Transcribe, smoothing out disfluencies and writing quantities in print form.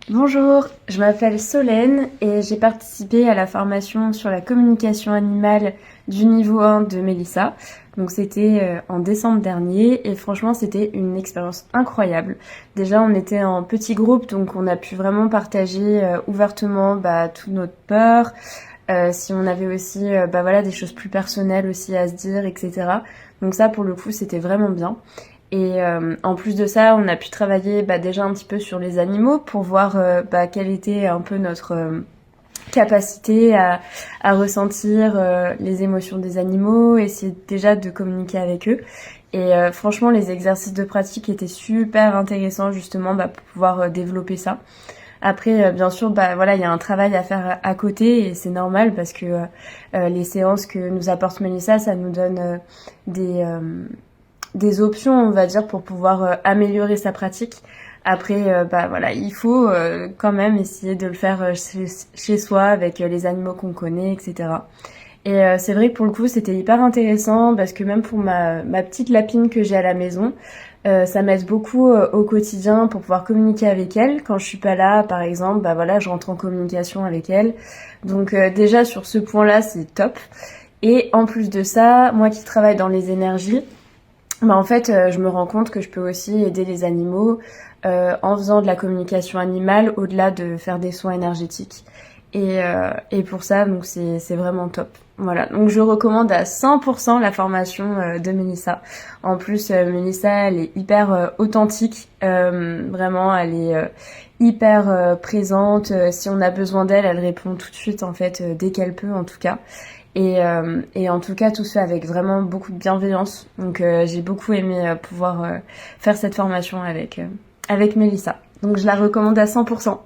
Bonjour, je m'appelle Solène et j'ai participé à la formation sur la communication animale du niveau 1 de Mélissa. Donc c'était en décembre dernier et franchement c'était une expérience incroyable. Déjà on était en petit groupe donc on a pu vraiment partager ouvertement toutes nos peurs, si on avait aussi des choses plus personnelles aussi à se dire, etc. Donc ça pour le coup c'était vraiment bien. Et en plus de ça, on a pu travailler déjà un petit peu sur les animaux pour voir quelle était un peu notre capacité à ressentir les émotions des animaux, essayer déjà de communiquer avec eux. Et franchement, les exercices de pratique étaient super intéressants justement pour pouvoir développer ça. Après, bien sûr, il y a un travail à faire à côté et c'est normal parce que les séances que nous apporte Mélissa, ça nous donne des options, on va dire, pour pouvoir améliorer sa pratique. Après, il faut quand même essayer de le faire chez soi avec les animaux qu'on connaît, etc. Et c'est vrai que pour le coup, c'était hyper intéressant parce que même pour ma petite lapine que j'ai à la maison, ça m'aide beaucoup au quotidien pour pouvoir communiquer avec elle. Quand je suis pas là, par exemple, je rentre en communication avec elle. Donc déjà sur ce point-là, c'est top. Et en plus de ça, moi qui travaille dans les énergies, en fait, je me rends compte que je peux aussi aider les animaux en faisant de la communication animale au-delà de faire des soins énergétiques. Et pour ça, donc c'est vraiment top. Voilà, donc je recommande à 100% la formation de Mélissa. En plus, Mélissa, elle est hyper authentique. Vraiment, elle est hyper présente. Si on a besoin d'elle, elle répond tout de suite, en fait, dès qu'elle peut, en tout cas. Et en tout cas, tout se fait avec vraiment beaucoup de bienveillance. Donc j'ai beaucoup aimé pouvoir faire cette formation avec Mélissa. Donc je la recommande à 100%.